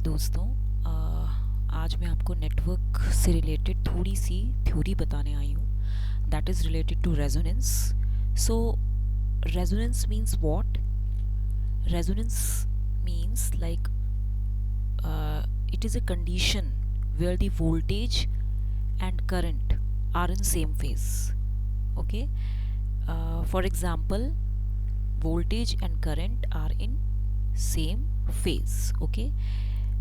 दोस्तों, आज मैं आपको नेटवर्क से रिलेटेड थोड़ी सी थ्योरी बताने आई हूँ that is related to resonance. So resonance means what? Resonance means like it is a condition where the voltage and current are in same phase. Okay, for example, voltage and current are in same phase. Okay,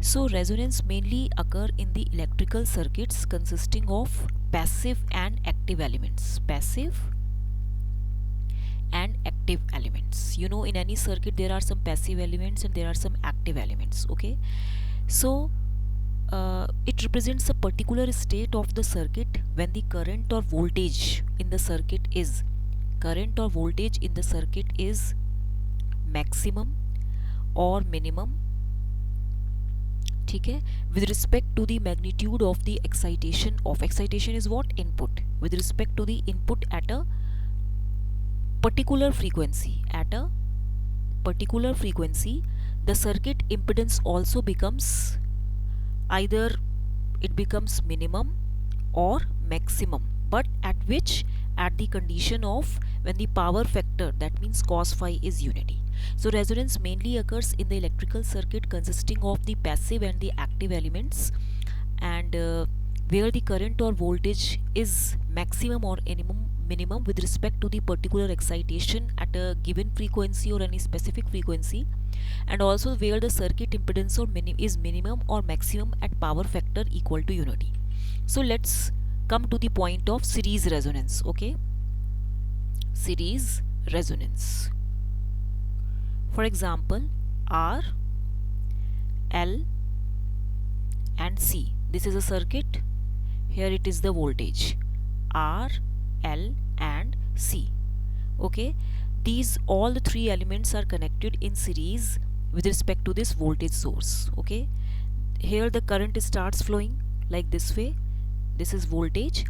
so resonance mainly occur in the electrical circuits consisting of passive and active elements. Passive and active elements, you know, in any circuit there are some passive elements and there are some active elements. Okay, so it represents a particular state of the circuit when the current or voltage in the circuit is maximum or minimum. ठीक है, with respect to the magnitude of the excitation is what? Input. With respect to the input at a particular frequency, the circuit impedance also becomes either it becomes minimum or maximum, but at the condition of when the power factor, that means cos phi, is unity. So resonance mainly occurs in the electrical circuit consisting of the passive and the active elements, and where the current or voltage is maximum or minimum with respect to the particular excitation at a given frequency or any specific frequency, and also where the circuit impedance is minimum or maximum at power factor equal to unity. So let's come to the point of series resonance. Okay, series resonance. For example, R, L and C. This is a circuit. Here it is the voltage R, L and C. Okay, these all the three elements are connected in series with respect to this voltage source. Okay, here the current starts flowing like this way. This is voltage,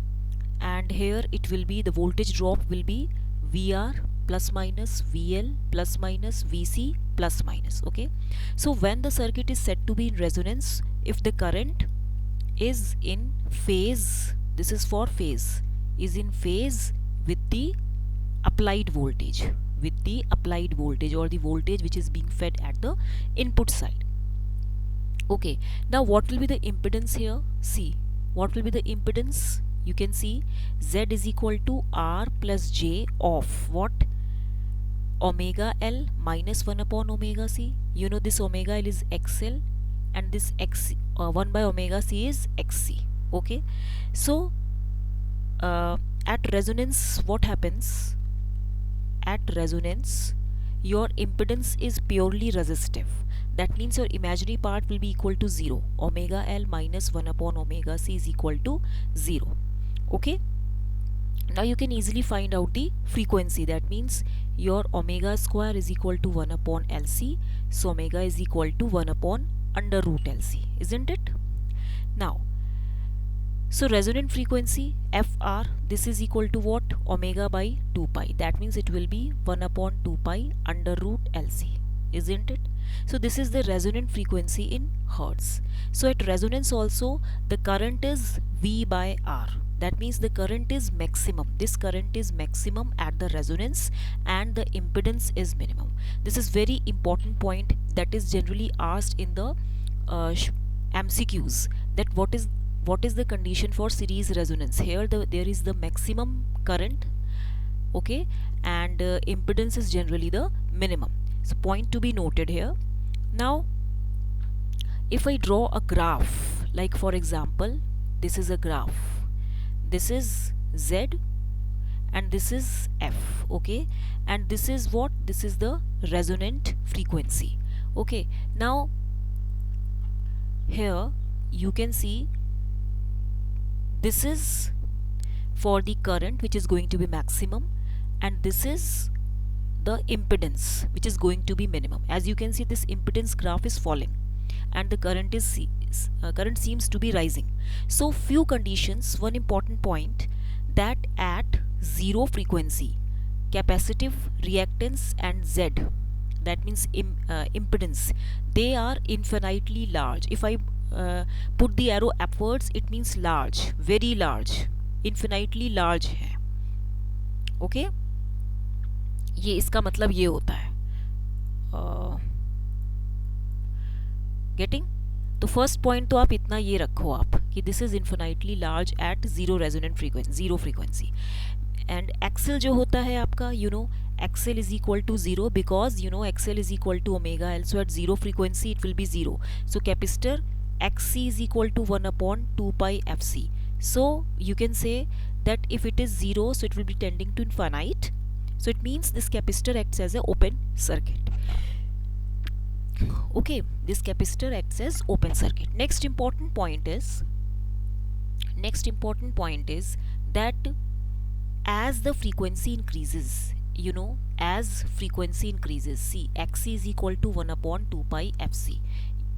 and here it will be the voltage drop will be VR plus minus VL plus minus VC plus minus. Okay, so when the circuit is said to be in resonance, if the current is in phase, this is for phase, is in phase with the applied voltage, or the voltage which is being fed at the input side. Okay, now what will be the impedance here? See, what will be the impedance? You can see Z is equal to R plus J of what? Omega L minus 1 upon omega C. You know this omega L is XL, and this 1 by omega C is XC. Okay, so at resonance, what happens? At resonance, your impedance is purely resistive. That means your imaginary part will be equal to 0. Omega L minus 1 upon omega C is equal to 0. Okay, now you can easily find out the frequency. That means your omega square is equal to 1 upon LC. So omega is equal to 1 upon under root LC, isn't it? Now, so resonant frequency FR, this is equal to what? Omega by 2 pi. That means it will be 1 upon 2 pi under root LC, isn't it? So this is the resonant frequency in Hertz. So at resonance also the current is V by R. That means the current is maximum. This current is maximum at the resonance and the impedance is minimum. This is very important point that is generally asked in the MCQs, that what is the condition for series resonance. Here there is the maximum current, okay, and impedance is generally the minimum. So point to be noted here. Now if I draw a graph, like for example, this is a graph, this is Z and this is F. Okay, and this is what? This is the resonant frequency. Okay, now here you can see this is for the current which is going to be maximum, and this is the impedance which is going to be minimum. As you can see, this impedance graph is falling and the current seems to be rising. So few conditions. One important point, that at zero frequency, capacitive reactance and Z, that means impedance, they are infinitely large. If I put the arrow upwards, it means large, very large, infinitely large है. Okay, ये इसका मतलब ये होता है. Getting. तो first point तो आप इतना ये रखो आप कि this is infinitely large at zero resonant frequency, zero frequency. And X L जो होता है आपका, you know, X L is equal to zero because you know X L is equal to omega L. So at zero frequency it will be zero. So capacitor XC is equal to 1 upon 2 pi FC. So you can say that if it is 0, so it will be tending to infinite. So it means this capacitor acts as an open circuit. Okay, this capacitor acts as open circuit. Next important point is that as the frequency increases, you know, as frequency increases, see, XC is equal to 1 upon 2 pi FC.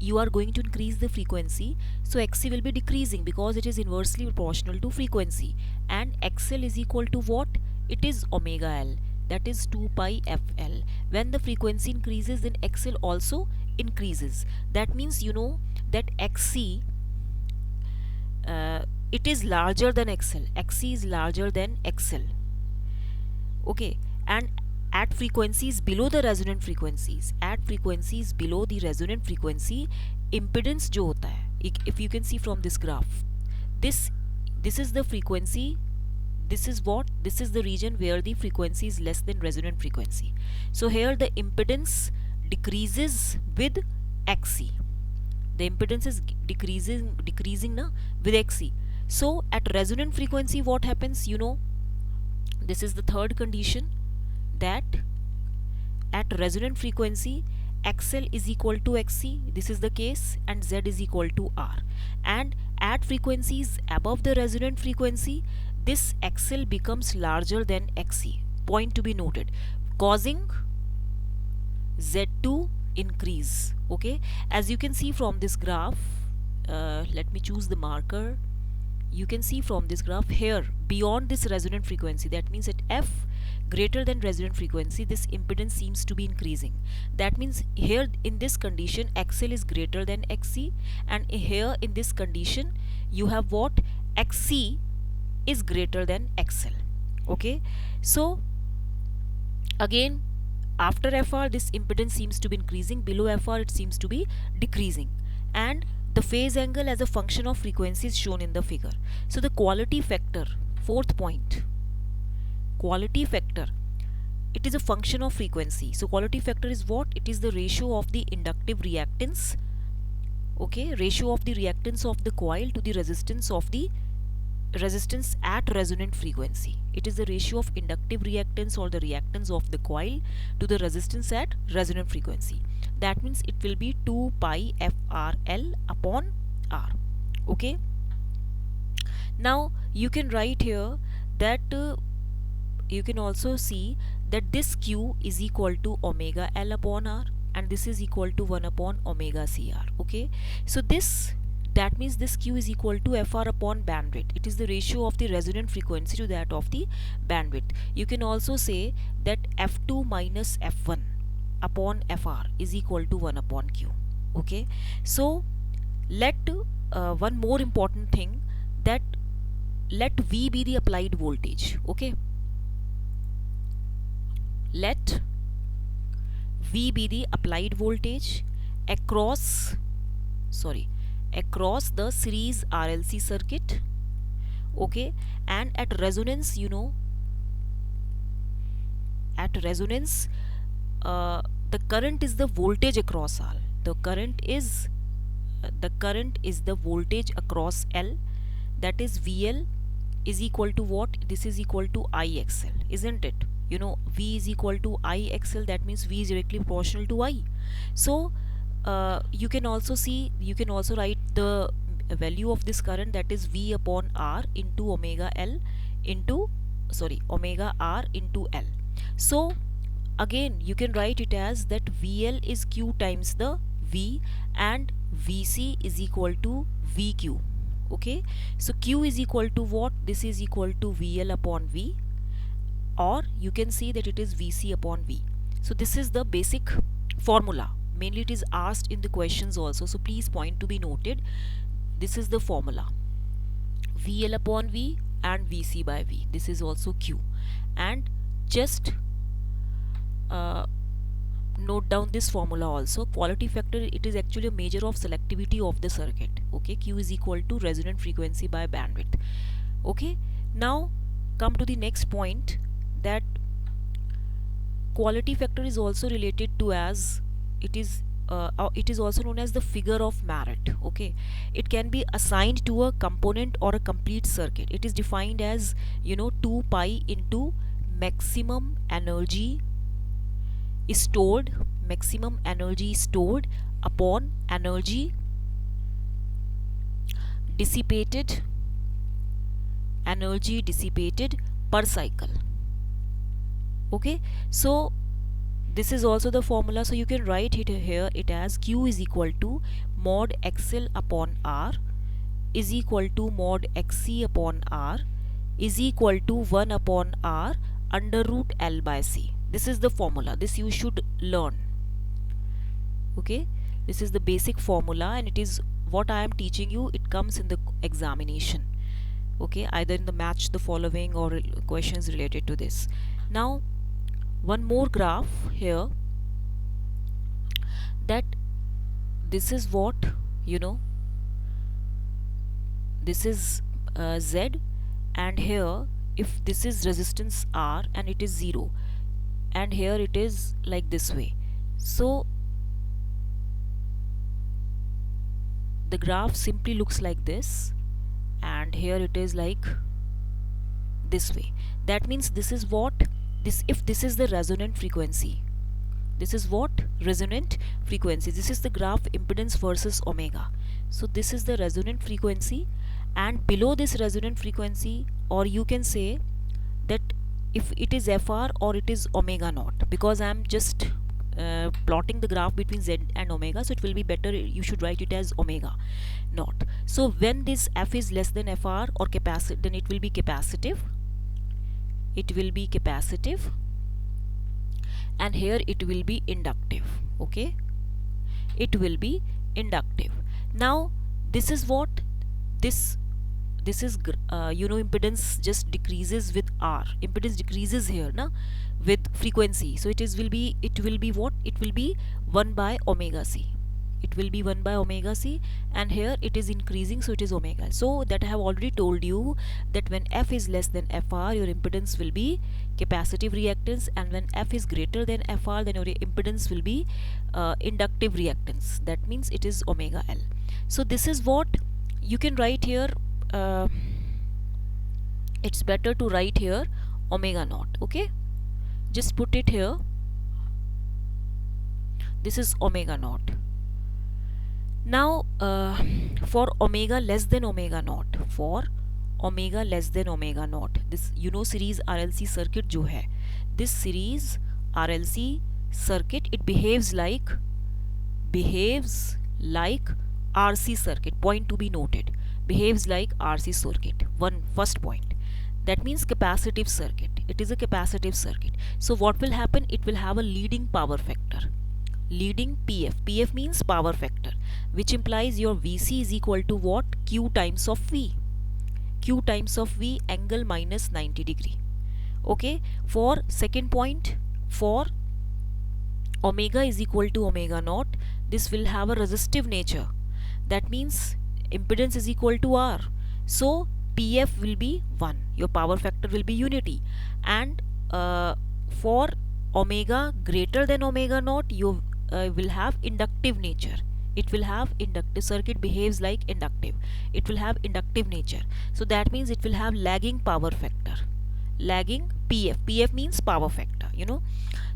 You are going to increase the frequency, so XC will be decreasing because it is inversely proportional to frequency. And XL is equal to what? It is omega L, that is 2 pi FL. When the frequency increases, then XL also increases. That means, you know, that XC it is larger than XL. XC is larger than XL. Okay, and at frequencies below the resonant frequencies, impedance जो होता है, if you can see from this graph, this is the frequency, this is the region where the frequency is less than resonant frequency. So here the impedance decreases with XC. The impedance is decreasing na with XC. So at resonant frequency what happens, you know, this is the third condition, that at resonant frequency XL is equal to XC, this is the case, and Z is equal to R. And at frequencies above the resonant frequency, this XL becomes larger than XC, point to be noted, causing Z to increase. Okay, as you can see from this graph, let me choose the marker. You can see from this graph here, beyond this resonant frequency, that means at F greater than resonant frequency, this impedance seems to be increasing. That means here in this condition XL is greater than XC, and here in this condition you have what? XC is greater than XL. Okay, so again after FR this impedance seems to be increasing, below FR it seems to be decreasing, and the phase angle as a function of frequency is shown in the figure. So the quality factor, fourth point, quality factor, it is a function of frequency. So quality factor is what? It is the ratio of the inductive reactance, okay, ratio of the reactance of the coil to the resistance of the resistance at resonant frequency. It is the ratio of inductive reactance or the reactance of the coil to the resistance at resonant frequency. That means it will be 2 pi FRL upon R. Okay, now you can write here that you can also see that this Q is equal to omega L upon R, and this is equal to 1 upon omega CR. Okay, so that means this Q is equal to FR upon bandwidth. It is the ratio of the resonant frequency to that of the bandwidth. You can also say that F2 minus F1 upon FR is equal to 1 upon Q. Okay, so let one more important thing, that let V be the applied voltage. Okay, let V be the applied voltage across the series RLC circuit. Okay, and at resonance, you know, at resonance the current is the voltage across R. The current is the voltage across L, that is VL is equal to what? This is equal to IXL, isn't it? You know, V is equal to IXL, that means V is directly proportional to I. So you can also write the value of this current, that is V upon R into omega R into L. So again you can write it as that VL is Q times the V, and VC is equal to VQ. Okay, so Q is equal to what? This is equal to VL upon V, or you can see that it is VC upon V. So this is the basic formula. Mainly it is asked in the questions also, so please point to be noted. This is the formula, VL upon V and VC by V. This is also Q. And just uh, note down this formula also. Quality factor, it is actually a measure of selectivity of the circuit. Okay, Q is equal to resonant frequency by bandwidth. Okay, now come to the next point, that quality factor is also related to as it is also known as the figure of merit. Okay, it can be assigned to a component or a complete circuit. It is defined as 2 pi into maximum energy stored upon energy dissipated per cycle. Okay, so this is also the formula, so you can write it here, it as Q is equal to mod XL upon R is equal to mod XC upon R is equal to 1 upon R under root L by C. This is the formula, this you should learn. Okay, this is the basic formula, and it is what I am teaching you, it comes in the examination. Okay, either in the match the following or questions related to this. Now one more graph here, that this is what this is Z, and here if this is resistance R and it is 0, and here it is like this way, so the graph simply looks like this, and here it is like this way. That means this is what if this is the resonant frequency, this is what resonant frequency, this is the graph impedance versus omega. So this is the resonant frequency, and below this resonant frequency, or you can say that if it is FR or it is omega naught, because I am just plotting the graph between Z and omega, so it will be better, you should write it as omega naught. So when this F is less than FR or capacitive, then it will be capacitive, and here it will be inductive. Okay, it will be inductive. Now this is what this is impedance just decreases with R, impedance decreases here na with frequency, so it will be what, it will be 1 by omega C, it will be 1 by omega C, and here it is increasing, so it is omega. So that I have already told you that when F is less than FR, your impedance will be capacitive reactance, and when F is greater than FR, then your impedance will be inductive reactance. That means it is omega L. So this is what you can write here. It's better to write here omega naught. Okay, just put it here, this is omega naught. Now for omega less than omega naught, this series RLC circuit जो है, this series RLC circuit, it behaves like RC circuit. Point to be noted, behaves like RC circuit. First point, that means capacitive circuit, it is a capacitive circuit. So what will happen, it will have a leading power factor, leading PF means power factor, which implies your VC is equal to what, Q times of V angle minus 90 degree. Okay, for second point, for omega is equal to omega naught, this will have a resistive nature, that means impedance is equal to R, so PF will be 1, your power factor will be unity. And for omega greater than omega naught, you will have inductive nature, it will have inductive, circuit behaves like inductive, it will have inductive nature. So that means it will have lagging power factor, lagging PF means power factor,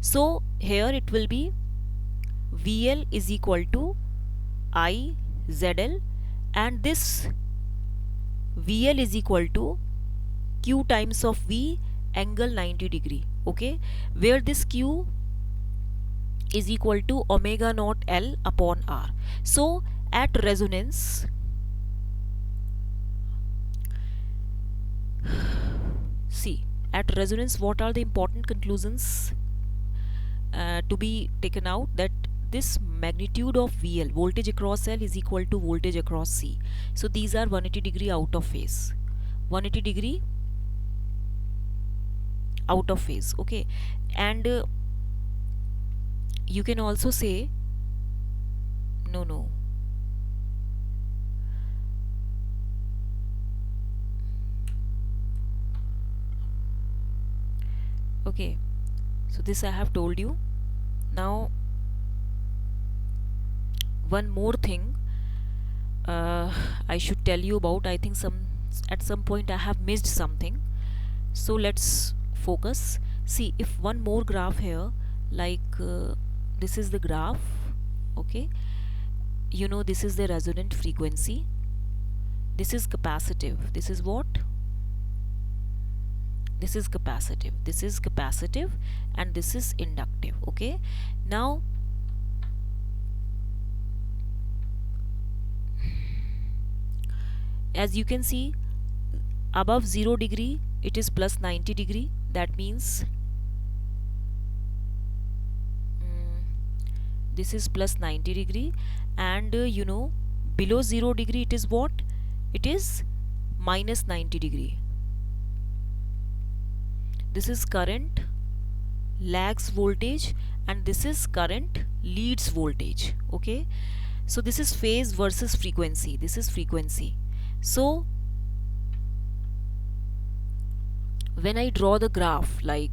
so here it will be VL is equal to IZL, and this VL is equal to Q times of V angle 90 degree. Okay, where this Q is equal to omega naught L upon R. So at resonance, see, at resonance what are the important conclusions to be taken out, that this magnitude of VL, voltage across L, is equal to voltage across C. So these are 180 degree out of phase, 180 degree out of phase. Okay, and you can also say no. Okay, so this I have told you. Now one more thing I should tell you about. I think at some point I have missed something, so let's focus. See, if one more graph here, like this is the graph. Okay, you know, this is the resonant frequency, this is capacitive, this is what, this is capacitive, this is capacitive, and this is inductive. Okay, now as you can see, above 0 degree it is plus 90 degree, that means this is plus 90 degree, and you know, below 0 degree it is what, it is minus 90 degree. This is current lags voltage, and this is current leads voltage. Okay, so this is phase versus frequency, this is frequency. So when I draw the graph like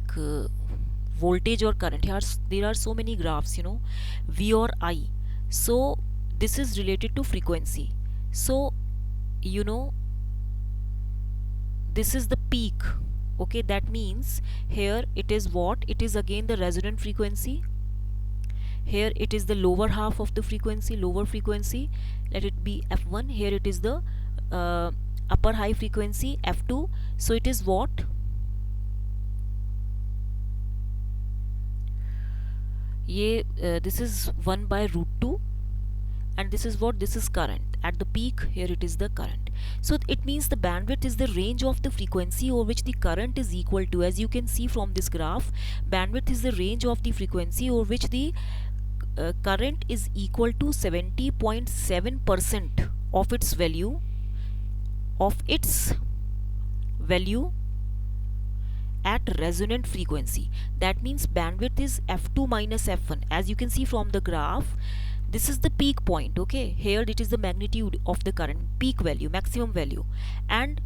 voltage or current, here there are so many graphs, you know, V or I, so this is related to frequency. So you know, this is the peak. Okay, that means here it is what, it is again the resonant frequency, here it is the lower half of the frequency, lower frequency, let it be F1, here it is the upper high frequency F2. So it is what, this is 1 by root 2, and this is what, this is current at the peak, here it is the current. So it means the bandwidth is the range of the frequency over which the current is equal to. As you can see from this graph, bandwidth is the range of the frequency over which the current is equal to 70.7% of its value, at resonant frequency. That means bandwidth is F2 minus F1. As you can see from the graph, this is the peak point. Okay, here it is the magnitude of the current, peak value, maximum value, and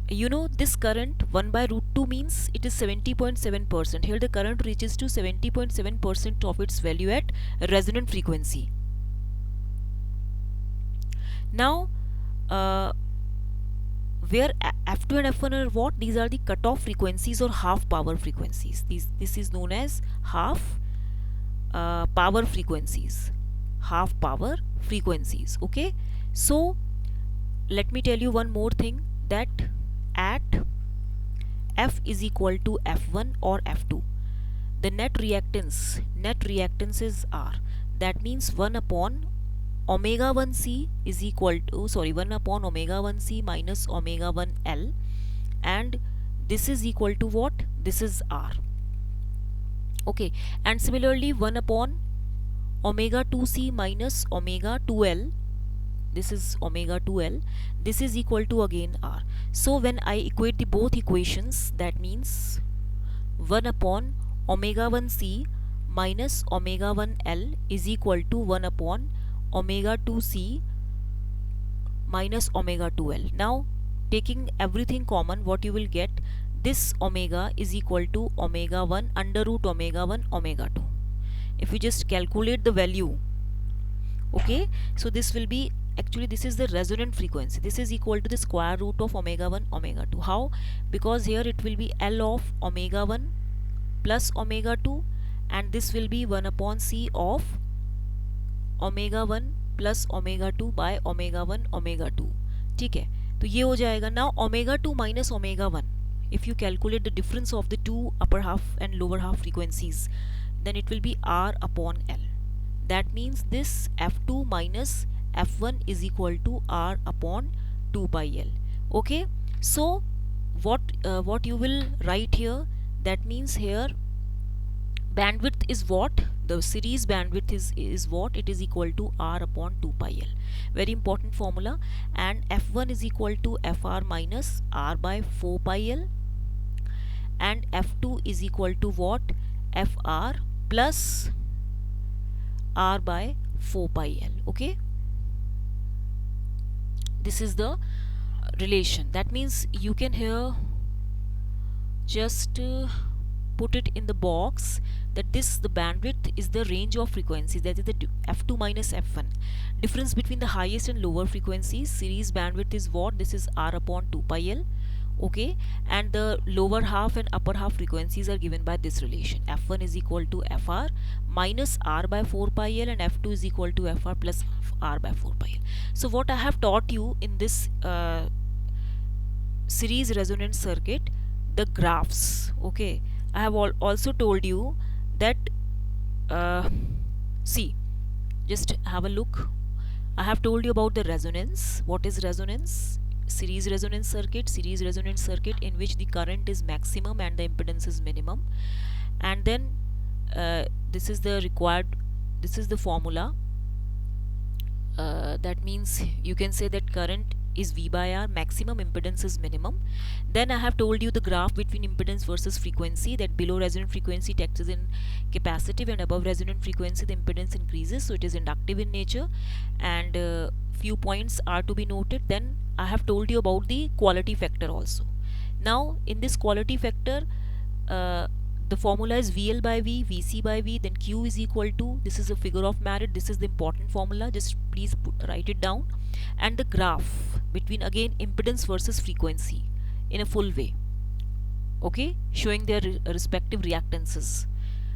you know, this current 1 by root 2 means it is 70.7%. Here the current reaches to 70.7% of its value at resonant frequency. Now where F2 and F1 are what, these are the cutoff frequencies or half power frequencies. This is known as half power frequencies, half power frequencies. Okay, so let me tell you one more thing, that at F is equal to F1 or F2, the net reactance is R. That means 1 upon omega 1 C is equal to, 1 upon omega 1 C minus omega 1 L, and this is equal to what, this is R. Okay, and similarly 1 upon omega 2C minus omega 2L, this is omega 2L, this is equal to again R. So when I equate the both equations, that means 1 upon omega 1C minus omega 1L is equal to 1 upon omega 2C minus omega 2L. Now taking everything common, what you will get, this omega is equal to omega 1 under root omega 1 omega 2. If you just calculate the value, okay, so this will be, actually this is the resonant frequency, this is equal to the square root of omega 1 omega 2. How? Because here it will be L of omega 1 plus omega 2, and this will be 1 upon C of omega 1 plus omega 2 by omega 1 omega 2. ठीक है, तो ये हो जाएगा. Now omega 2 minus omega 1, if you calculate the difference of the two upper half and lower half frequencies, then it will be R upon L. That means this F2 minus F1 is equal to R upon 2 pi L. Okay, so what you will write here, that means here bandwidth is what, the series bandwidth is what? It is equal to R upon 2 pi L. Very important formula. And F1 is equal to Fr minus R by 4 pi L, and F2 is equal to what? Fr plus R by 4 pi L. Okay, this is the relation. That means you can here just put it in the box that the bandwidth is the range of frequencies, that is the F2 minus F1, difference between the highest and lower frequencies. Series bandwidth is what? This is R upon 2 pi L. Okay, and the lower half and upper half frequencies are given by this relation. F1 is equal to Fr minus R by 4 pi L, and F2 is equal to Fr plus R by 4 pi L. So what I have taught you in this series resonance circuit, the graphs. Okay, I have also told you that see, just have a look. I have told you about the resonance. What is resonance? Series resonance circuit in which the current is maximum and the impedance is minimum. And then this is the formula. That means you can say that current is V by R, maximum impedance is minimum. Then I have told you the graph between impedance versus frequency, that below resonant frequency it acts in capacitive, and above resonant frequency the impedance increases, so it is inductive in nature. And few points are to be noted. Then I have told you about the quality factor also. Now in this quality factor, the formula is VL by V, VC by V, then Q is equal to, this is a figure of merit, this is the important formula, just please write it down. And the graph between again impedance versus frequency in a full way, okay, showing their respective reactances.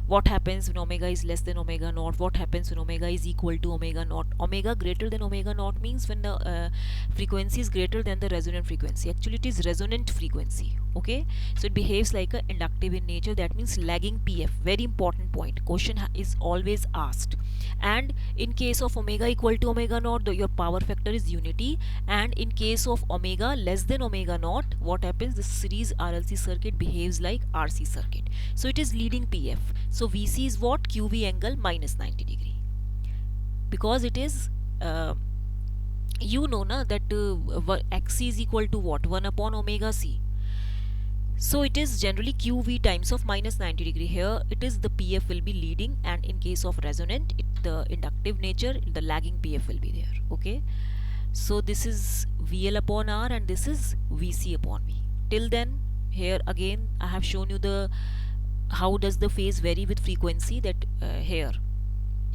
What happens when omega is less than omega naught? What happens when omega is equal to omega naught? Omega greater than omega naught means when the frequency is greater than the resonant frequency. Actually it is resonant frequency. Okay, so it behaves like a inductive in nature. That means lagging PF. Very important point. Question is always asked. And in case of omega equal to omega naught, your power factor is unity. And in case of omega less than omega naught, what happens? The series RLC circuit behaves like RC circuit. So it is leading PF. So VC is what? QV angle minus 90 degree. Because it is you know na that XC is equal to what? 1 upon omega C. So it is generally QV times of minus 90 degree. Here it is the PF will be leading, and in case of resonant, the inductive nature, the lagging PF will be there. Okay, so this is VL upon R and this is VC upon V. Till then, here again I have shown you the how does the phase vary with frequency. That here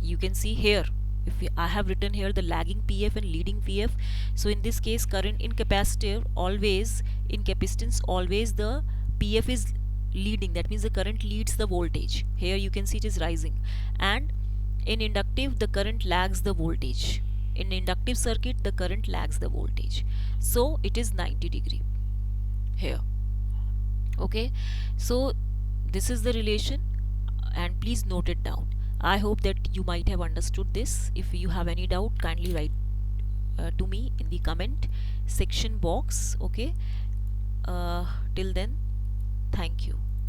you can see here, if I have written here the lagging PF and leading PF. So in this case, current in capacitor always, in capacitance always the PF is leading. That means the current leads the voltage. Here you can see it is rising. And in inductive, the current lags the voltage. In inductive circuit, the current lags the voltage. So it is 90 degree here. Okay, so this is the relation, and please note it down. I hope that you might have understood this. If you have any doubt, kindly write to me in the comment section box. Okay, till then, thank you.